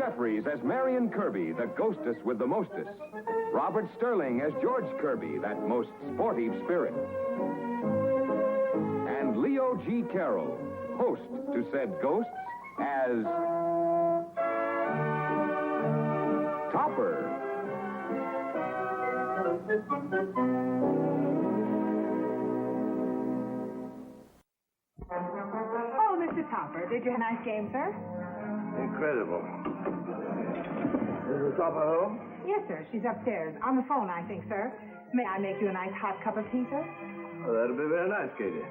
Jeffries as Marion Kirby, the ghostess with the mostess. Robert Sterling as George Kirby, that most sportive spirit. And Leo G. Carroll, host to said ghosts, as Topper. Oh, Mr. Topper, did you have a nice game, sir? Incredible. Is the Topper home? Yes, sir. She's upstairs. On the phone, I think, sir. May I make you a nice hot cup of tea, sir? Oh, that'll be very nice, Katie.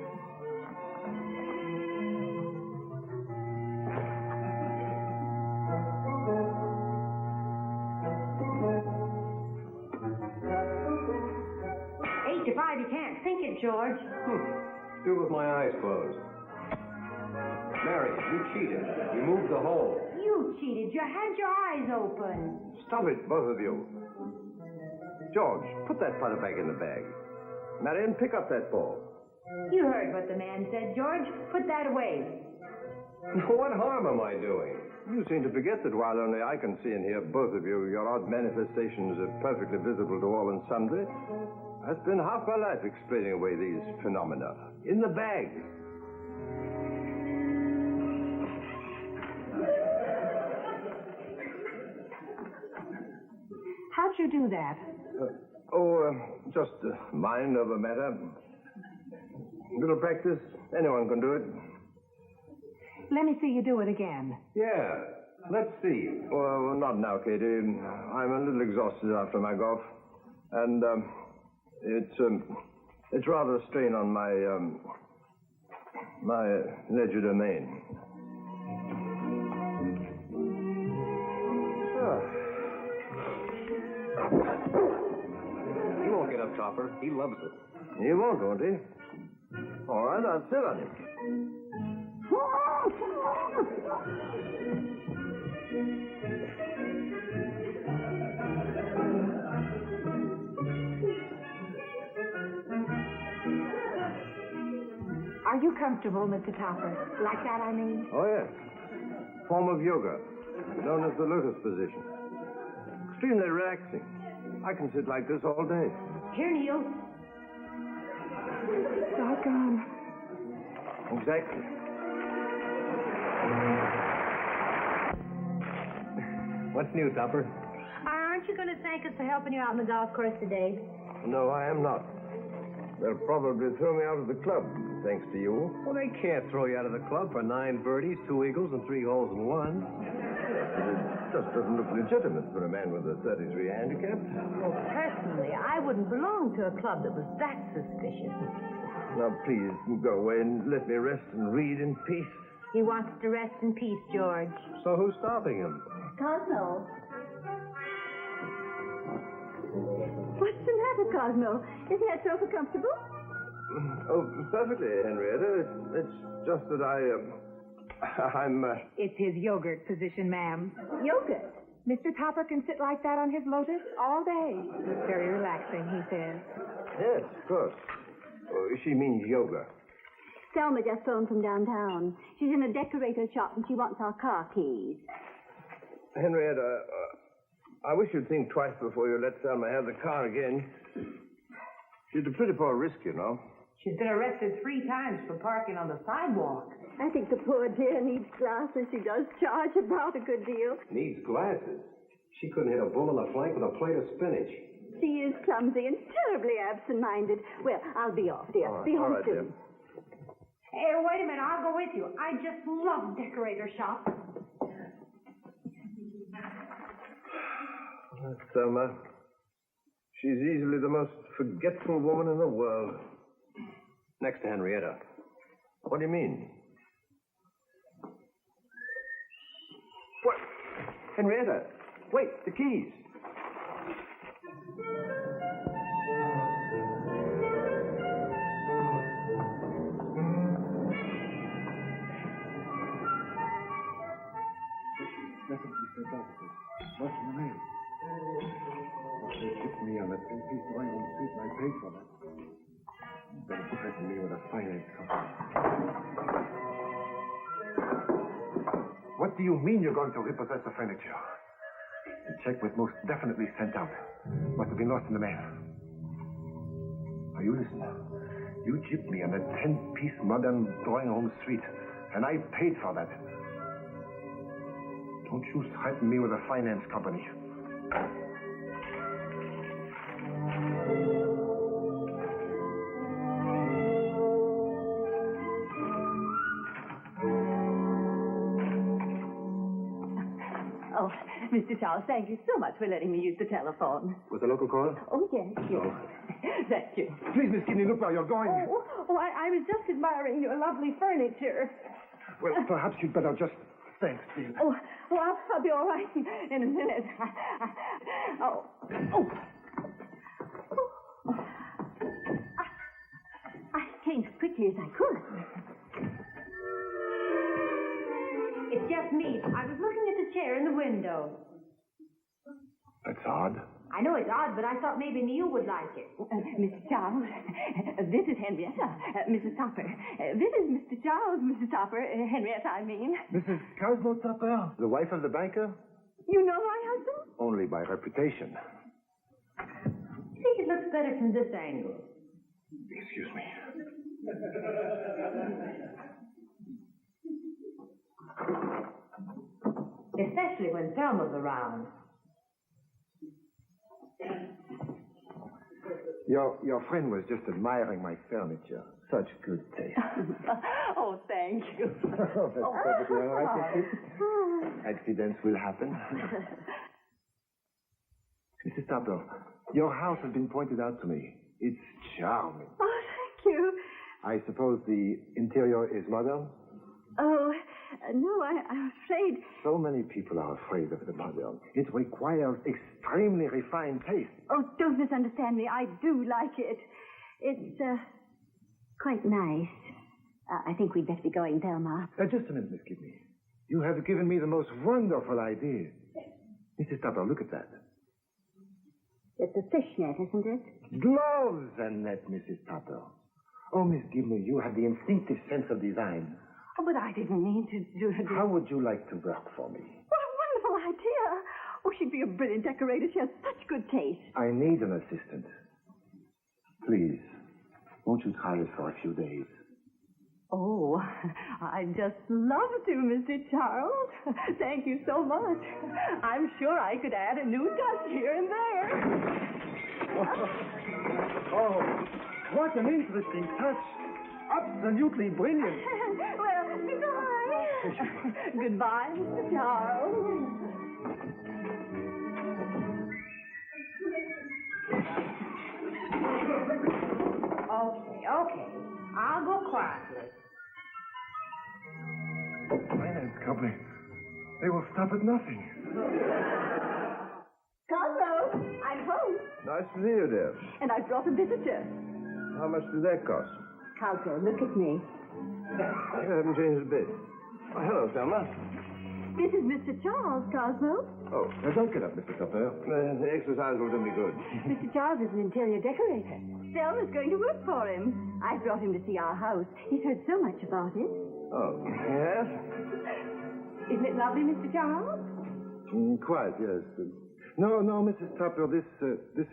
You can't think it, George. Do it with my eyes closed. Mary, you cheated. You moved the hole. You cheated. You had your eyes open. Stop it, both of you. George, put that putter back in the bag. Marion, pick up that ball. You heard what the man said, George. Put that away. What harm am I doing? You seem to forget that while only I can see and hear both of you, your odd manifestations are perfectly visible to all and sundry. I spent half my life explaining away these phenomena. In the bag. How'd you do that? Just mind over matter. A little practice. Anyone can do it. Let me see you do it again. Yeah, let's see. Well, not now, Katie. I'm a little exhausted after my golf. And, it's rather a strain on my legerdemain. He won't get up, Topper. He loves it. He won't he? All right, I'll sit on him. Are you comfortable, Mr. Topper? Like that, I mean? Oh, yes. Form of yoga, known as the lotus position. Extremely relaxing. I can sit like this all day. Here, Neil. Doggone. Exactly. What's new, Topper? Aren't you going to thank us for helping you out on the golf course today? No, I am not. They'll probably throw me out of the club, thanks to you. Well, they can't throw you out of the club for 9 birdies, 2 eagles, and 3 holes in one. It just doesn't look legitimate for a man with a 33 handicap. Well, personally, I wouldn't belong to a club that was that suspicious. Now, please, go away and let me rest and read in peace. He wants to rest in peace, George. So who's stopping him? Cosmo. What's the matter, Cosmo? Isn't that sofa comfortable? Oh, perfectly, Henrietta. It's just that I'm... It's his yogurt position, ma'am. Yogurt? Mr. Topper can sit like that on his lotus all day. Very relaxing, he says. Yes, of course. Oh, she means yoga. Selma just phoned from downtown. She's in a decorator shop and she wants our car keys. Henrietta, I wish you'd think twice before you let Selma have the car again. She's a pretty poor risk, you know. She's been arrested 3 times for parking on the sidewalk. I think the poor dear needs glasses. She does charge about a good deal. Needs glasses. She couldn't hit a bull in the flank with a plate of spinach. She is clumsy and terribly absent-minded. Well, I'll be off, dear. Be home right, soon. Hey, wait a minute. I'll go with you. I just love decorator shops. Selma, she's easily the most forgetful woman in the world. Next to Henrietta. What do you mean? What? Henrietta, wait, the keys. What's the name? They shipped me on a 10-piece line on the street and I paid for that. They'll threaten me with a finance company. What What do you mean you're going to repossess the furniture? The check was most definitely sent out. Must have been lost in the mail. Now, you listen. You gypped me on a 10-piece modern drawing room suite, and I paid for that. Don't you threaten me with a finance company. Oh, Mr. Charles, thank you so much for letting me use the telephone. Was the local call? Oh, yes. Thank you. Please, Miss Kidney, look where you're going. I was just admiring your lovely furniture. Well, perhaps you'd better just stand still. I'll be all right in a minute. I came as quickly as I could. It's just me. I was looking at the chair in the window. That's odd. I know it's odd, but I thought maybe Neil would like it. Mr. Charles, this is Henrietta, Mrs. Topper. This is Mr. Charles, Mrs. Topper, Henrietta, I mean. Mrs. Cosmo Topper, the wife of the banker? You know my husband? Only by reputation. I think it looks better from this angle. Excuse me. Especially when Thelma's around. Your friend was just admiring my furniture. Such good taste. Oh, thank you. That's perfectly all right, Mrs. Accidents will happen. Mrs. Topper, your house has been pointed out to me. It's charming. Oh, thank you. I suppose the interior is modern? Oh, no, I'm afraid. So many people are afraid of the modern. It requires extremely refined taste. Oh, don't misunderstand me. I do like it. It's, quite nice. I think we'd better be going, Thelma. Just a minute, Miss Gibney. You have given me the most wonderful idea. Mrs. Topper, look at that. It's a fishnet, isn't it? Gloves and net, Mrs. Topper. Oh, Miss Gibney, you have the instinctive sense of design. Oh, but I didn't mean to do it. How would you like to work for me? What a wonderful idea. Oh, she'd be a brilliant decorator. She has such good taste. I need an assistant. Please, won't you try it for a few days? Oh, I'd just love to, Mr. Charles. Thank you so much. I'm sure I could add a new touch here and there. Oh, what an interesting touch. Absolutely brilliant. Well, goodbye. Goodbye, Mr. Charles. Okay. I'll go quietly. Finance company. They will stop at nothing. Cosmo, I'm home. Nice to see you, dear. And I brought a visitor. How much did that cost? Cosmo, look at me. You haven't changed a bit. Oh, hello, Thelma. This is Mr. Charles, Cosmo. Oh, now don't get up, Mr. Topper. The exercise will do me good. Mr. Charles is an interior decorator. Selma's going to work for him. I brought him to see our house. He's heard so much about it. Oh, yes? Isn't it lovely, Mr. Charles? Quite, yes. No, Mrs. Topper, this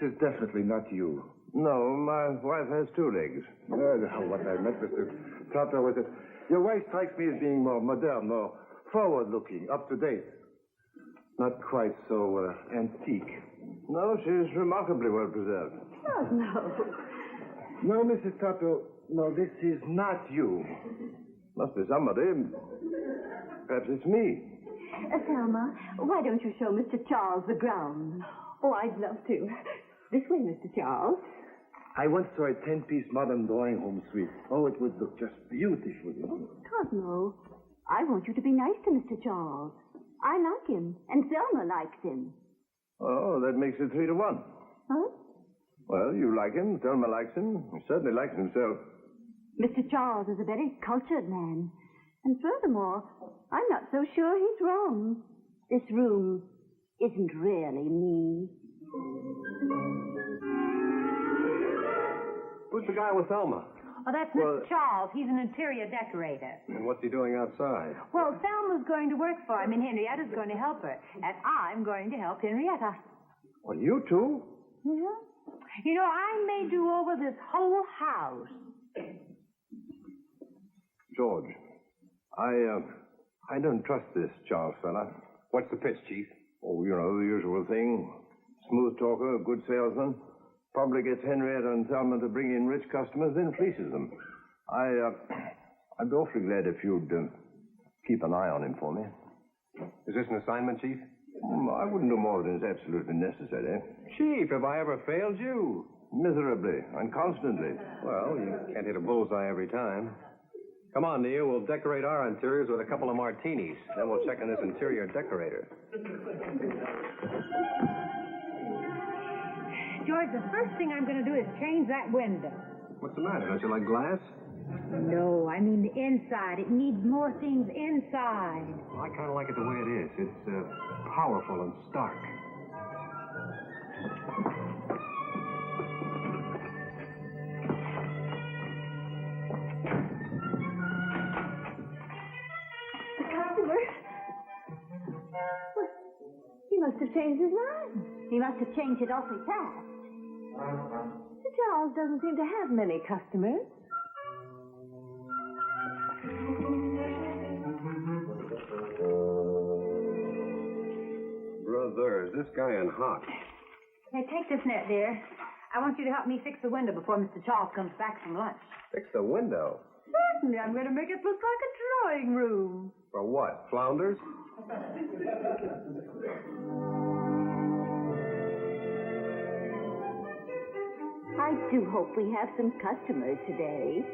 is definitely not you. No, my wife has two legs. What I meant, Mr. Topper, was that your wife strikes me as being more modern, more forward-looking, up-to-date. Not quite so antique. No, she's remarkably well preserved. Oh, no. No, Mrs. Topper, no, this is not you. Must be somebody. Perhaps it's me. Selma, why don't you show Mr. Charles the grounds? Oh, I'd love to. This way, Mr. Charles. I once saw a 10-piece modern drawing room suite. Oh, it would look just beautiful. Cosmo, I want you to be nice to Mr. Charles. I like him, and Selma likes him. Oh, that makes it 3-1. Huh? Well, you like him. Thelma likes him. He certainly likes himself. Mr. Charles is a very cultured man. And furthermore, I'm not so sure he's wrong. This room isn't really me. Who's the guy with Thelma? Oh, that's Mr. Charles. He's an interior decorator. And what's he doing outside? Well, Thelma's going to work for him, and Henrietta's going to help her. And I'm going to help Henrietta. Well, you two? Mm-hmm. You know, I may do over this whole house. George, I don't trust this Charles fella. What's the pitch, Chief? Oh, you know, the usual thing. Smooth talker, good salesman. Probably gets Henrietta and Thelma to bring in rich customers, then fleeces them. I'd be awfully glad if you'd keep an eye on him for me. Is this an assignment, Chief? I wouldn't do more than is absolutely necessary. Chief, have I ever failed you? Miserably and constantly. Well, you can't hit a bullseye every time. Come on, Neil. We'll decorate our interiors with a couple of martinis. Then we'll check on this interior decorator. George, the first thing I'm going to do is change that window. What's the matter? Don't you like glass? No, I mean the inside. It needs more things inside. Well, I kind of like it the way it is. It's powerful and stark. The customer? Well, he must have changed his mind. He must have changed it awfully fast. Mr. Charles doesn't seem to have many customers. Brother, is this guy in hot? Hey, take this net, dear. I want you to help me fix the window before Mr. Charles comes back from lunch. Fix the window. Certainly, I'm going to make it look like a drawing room. For what? Flounders? I do hope we have some customers today.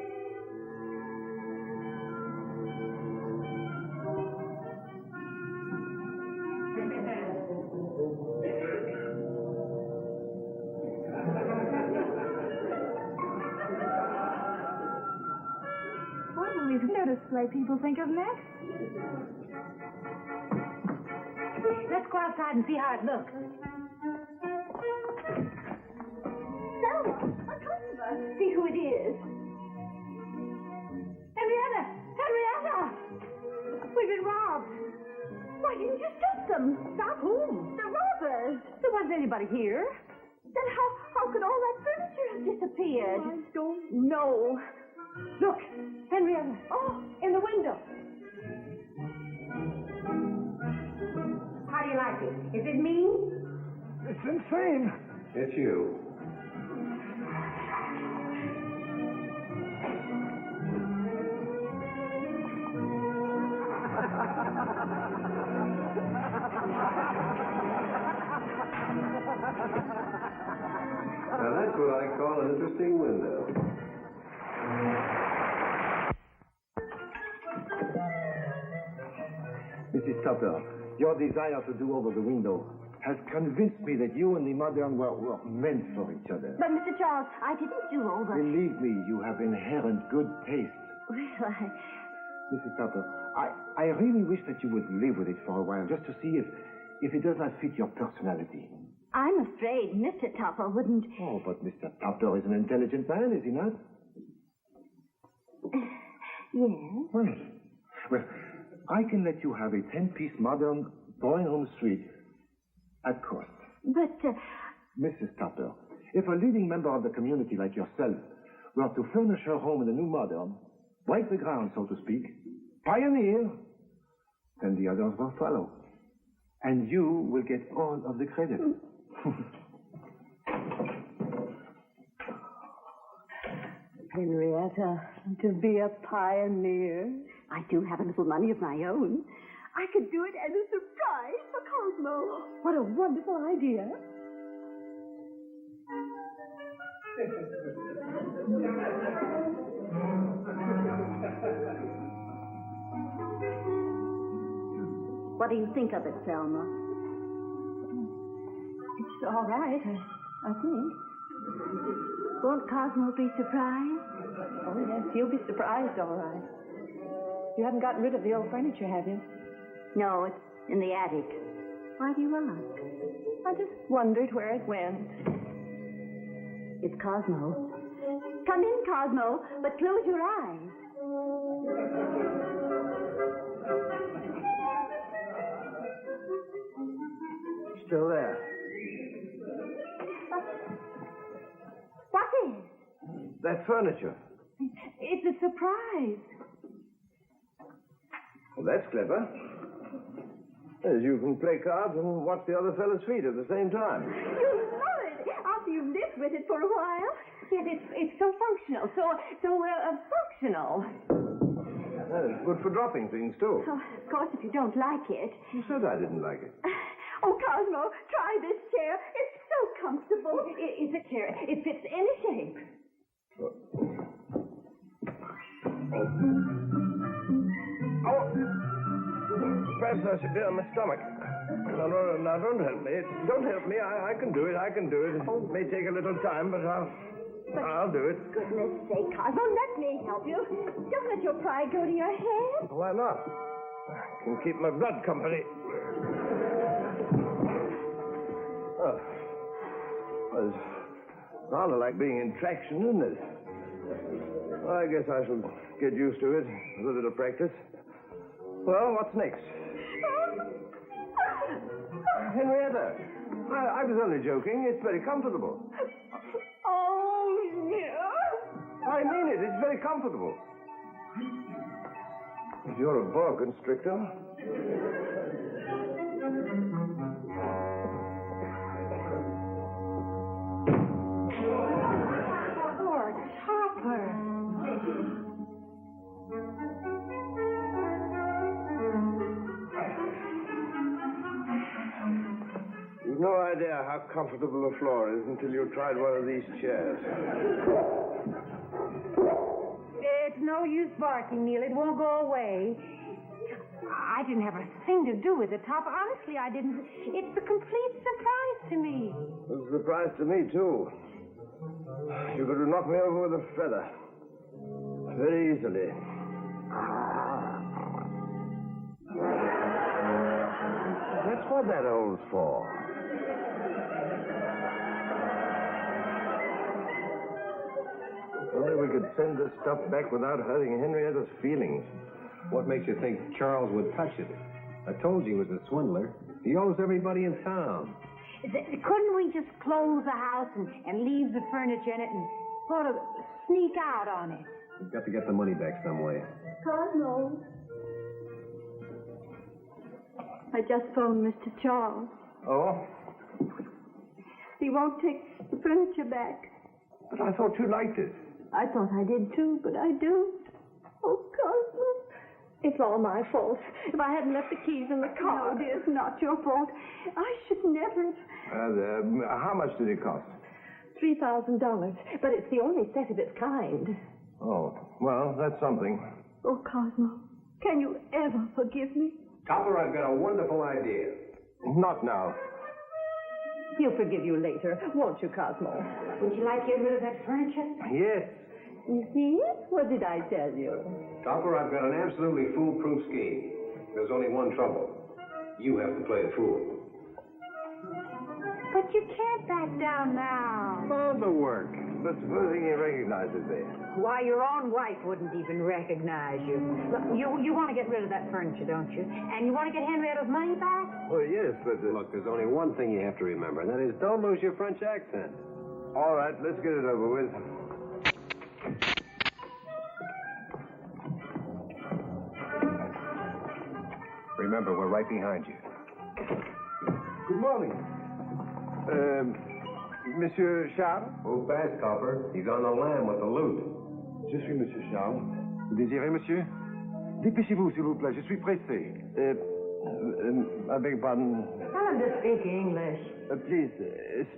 What will these new display people think of next? Let's go outside and see how it looks. Selma, a customer. See who it is. Henrietta! Henrietta! We've been robbed. Why didn't you stop them? Stop whom? The robbers. There wasn't anybody here. Then how could all that furniture have disappeared? I don't know. Look, Henrietta. Oh, in the window. How do you like it? Is it mean? It's insane. It's you. Now, that's what I call an interesting window. Mrs. Tupper, your desire to do over the window has convinced me that you and the modern were meant for each other. But, Mr. Charles, I didn't do over. Believe me, you have inherent good taste. Well, Mrs. Tupper, I really wish that you would live with it for a while, just to see if it does not fit your personality. I'm afraid Mr. Tupper wouldn't... Oh, but Mr. Tupper is an intelligent man, is he not? Yes. Well, I can let you have a 10-piece modern drawing-room suite at cost. But, Mrs. Tupper, if a leading member of the community like yourself were to furnish her home in a new modern, break the ground, so to speak, pioneer, then the others will follow. And you will get all of the credit. Henrietta, to be a pioneer. I do have a little money of my own. I could do it as a surprise for Cosmo. What a wonderful idea. What do you think of it, Selma? It's all right, I think. Won't Cosmo be surprised? Oh, yes, he'll be surprised, all right. You haven't gotten rid of the old furniture, have you? No, it's in the attic. Why do you ask? I just wondered where it went. It's Cosmo. Come in, Cosmo, but close your eyes. Still there. What is? That furniture. It's a surprise. Well, that's clever. As you can play cards and watch the other fellow's feet at the same time. You love it after you've lived with it for a while. Yes, it's so functional, so functional. It's good for dropping things, too. Oh, of course, if you don't like it. You said I didn't like it. Oh, Cosmo, try this chair. It's so comfortable. It's a chair. It fits any shape. Oh, perhaps I should be on my stomach. No, don't help me. Don't help me. I can do it. I can do it. It may take a little time, but I'll do it. Goodness sake, Cosmo, let me help you. Don't let your pride go to your head. Why not? I can keep my blood company. Oh, it's rather like being in traction, isn't it? Well, I guess I shall get used to it with a little practice. Well, what's next? Henrietta, I was only joking. It's very comfortable. Oh, yeah. I mean it. It's very comfortable. If you're a boa constrictor. Poor Topper. You've no idea how comfortable the floor is until you've tried one of these chairs. It's no use barking, Neil. It won't go away. I didn't have a thing to do with it, Topper. Honestly, I didn't. It's a complete surprise to me. It was a surprise to me, too. You could have knocked me over with a feather. Very easily. That's what that hole's for. Only we could send this stuff back without hurting Henrietta's feelings. What makes you think Charles would touch it? I told you he was a swindler. He owes everybody in town. Couldn't we just close the house and leave the furniture in it and sort of sneak out on it? We've got to get the money back some way. Cosmo. I just phoned Mr. Charles. Oh? He won't take the furniture back. But I thought you liked it. I thought I did too, but I do. Oh, Cosmo. It's all my fault. If I hadn't left the keys in the car. No, dear, it's not your fault. I should never have. How much did it cost? $3,000, but it's the only set of its kind. Oh, well, that's something. Oh, Cosmo, can you ever forgive me? Topper, I've got a wonderful idea. Not now. He'll forgive you later, won't you, Cosmo? Would you like to get rid of that furniture? Yes. You see? What did I tell you? Topper, I've got an absolutely foolproof scheme. There's only one trouble. You have to play the fool. But you can't back down now. All the work. But supposing he recognizes me. Why, your own wife wouldn't even recognize you. Look, you want to get rid of that furniture, don't you? And you want to get Henrietta's money back? Well, yes, but... Look, there's only one thing you have to remember, and that is don't lose your French accent. All right, let's get it over with. Remember, we're right behind you. Good morning. Monsieur Charles? Move fast, Topper. He's on the lam with the loot. Je suis Monsieur Charles. Vous désirez, monsieur? Dépêchez-vous, s'il vous plaît. Je suis pressé. I beg your pardon. Tell him to speak English. Please,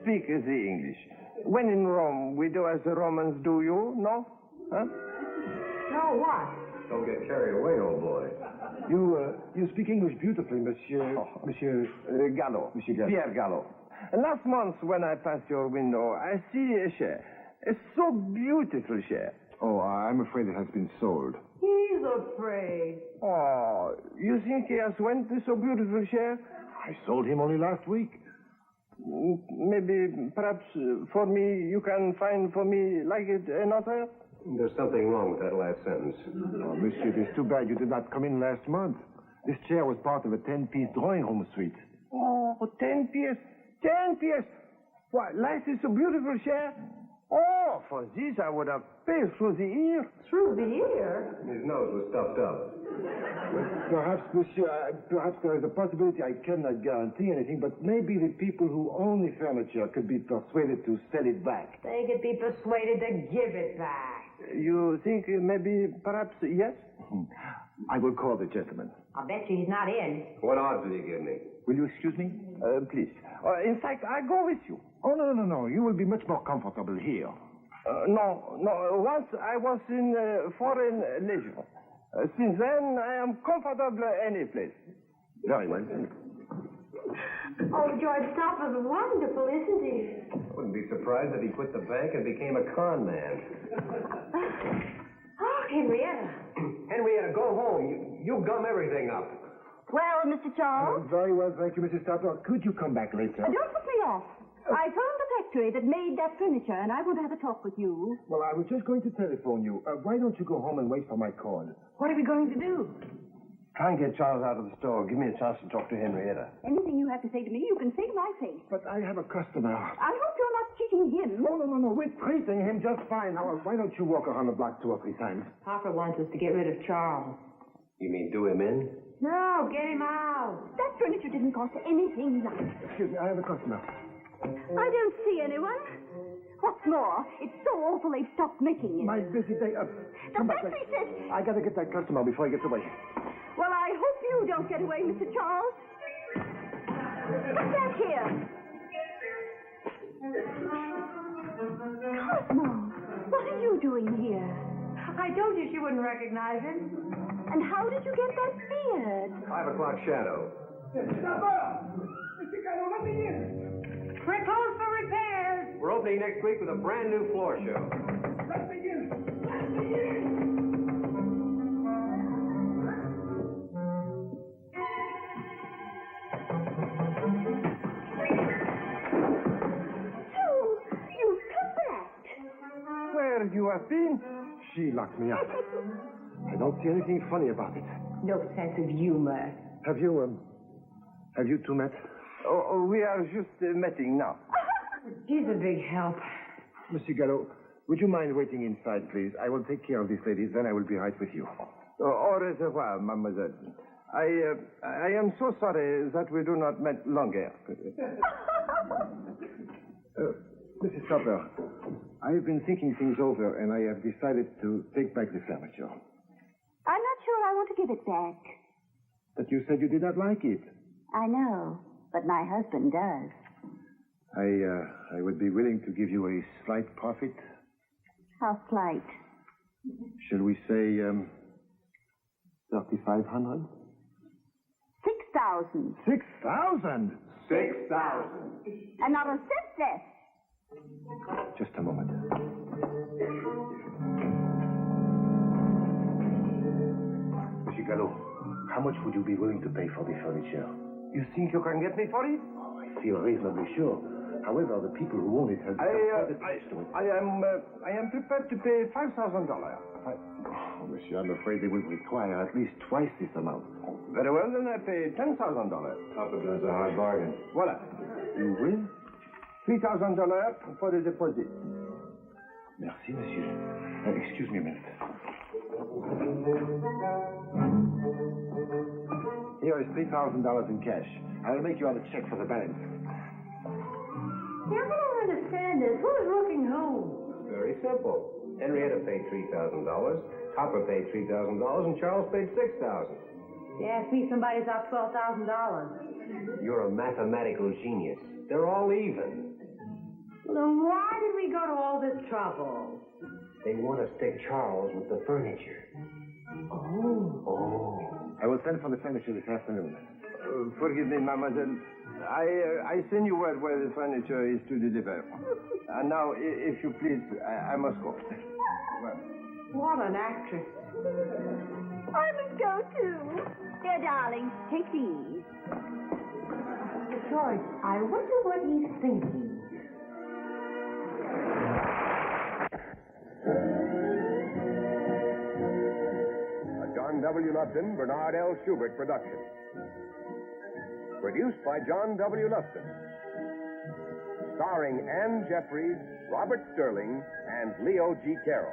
speak the English. When in Rome, we do as the Romans do you, no? Huh? No, what? Don't get carried away, old boy. You speak English beautifully, Monsieur Gallo. Monsieur Gallo. Pierre Gallo. Last month, when I passed your window, I see a chair. A so beautiful chair. Oh, I'm afraid it has been sold. He's afraid. Oh, you think he has went this so beautiful chair? I sold him only last week. Maybe, perhaps, for me, you can find for me like it another? There's something wrong with that last sentence. Oh, monsieur, it is too bad you did not come in last month. This chair was part of a 10-piece drawing room suite. Oh, 10 pièces. 10 pièces. What, life is a beautiful chair? Oh, for this I would have paid through the ear. Through the ear? His nose was stuffed up. Perhaps, monsieur, perhaps there is a possibility. I cannot guarantee anything, but maybe the people who own the furniture could be persuaded to sell it back. They could be persuaded to give it back. You think maybe, perhaps, yes? I will call the gentleman. I bet you he's not in. What odds did he give me? Will you excuse me? Please. In fact, I go with you. Oh, no. You will be much more comfortable here. No. Once I was in foreign leisure. Since then, I am comfortable any place. Very well. Oh, George Stopper's wonderful, isn't he? I wouldn't be surprised if he quit the bank and became a con man. Oh, Henrietta. Henrietta, go home. You gum everything up. Well, Mr. Charles? Very well, thank you, Mrs. Stopper. Could you come back later? Don't put me off. I phoned the factory that made that furniture, and I want to have a talk with you. Well, I was just going to telephone you. Why don't you go home and wait for my call? What are we going to do? Try and get Charles out of the store. Give me a chance to talk to Henrietta. Anything you have to say to me, you can say to my face. But I have a customer. I hope you're not cheating him. No. We're treating him just fine. Now, why don't you walk around the block 2 or 3 times? Papa wants us to get rid of Charles. You mean do him in? No, get him out. That furniture didn't cost anything like it. Excuse me, I have a customer. I don't see anyone. What's more, it's so awful they've stopped making it. My busy day. The Come back. factory says... I gotta get that customer before he gets away. Well, I hope you don't get away, Mr. Charles. Get back here. Cosmo, what are you doing here? I told you she wouldn't recognize him. And how did you get that beard? 5 o'clock shadow. We're closed for repairs. We're opening next week with a brand new floor show. Where you have been? She locked me up. I don't see anything funny about it. No sense of humor. Have you two met? Oh, we are just meeting now. He's a big help. Monsieur Gallo, would you mind waiting inside, please? I will take care of these ladies, then I will be right with you. Au revoir, mademoiselle. I am so sorry that we do not meet longer. Mrs. Stopper, I have been thinking things over, and I have decided to take back the furniture. I'm not sure I want to give it back. But you said you did not like it. I know, but my husband does. I would be willing to give you a slight profit. How slight? Shall we say, 3,500? 6,000. 6,000? 6,000. And not a cent less. Just a moment. Monsieur Gallo, how much would you be willing to pay for the furniture? You think you can get me for it? Oh, I feel reasonably sure. However, the people who own it have I am prepared to pay $5,000. Oh, monsieur, I'm afraid they will require at least twice this amount. Very well, then I pay $10,000. Papa does a hard bargain. Voilà. You will? $3,000 for the deposit. Merci, monsieur. Excuse me a minute. Here is $3,000 in cash. I will make you out a check for the balance. Yeah, I don't understand this. Who's looking who? Very simple. Henrietta paid $3,000, Papa paid $3,000, and Charles paid $6,000. Yeah, see, somebody's out $12,000. You're a mathematical genius. They're all even. Well, then why did we go to all this trouble? They want to stick Charles with the furniture. Oh. I will send for the furniture this afternoon. Forgive me, mademoiselle. I send you word where the furniture is to deliver. And now, if you please, I must go. Well. What an actress. I must go, too. Dear darling, take these. So George, I wonder what he's thinking. A John W. Lufton, Bernard L. Schubert production. Produced by John W. Lufton. Starring Ann Jeffries, Robert Sterling, and Leo G. Carroll.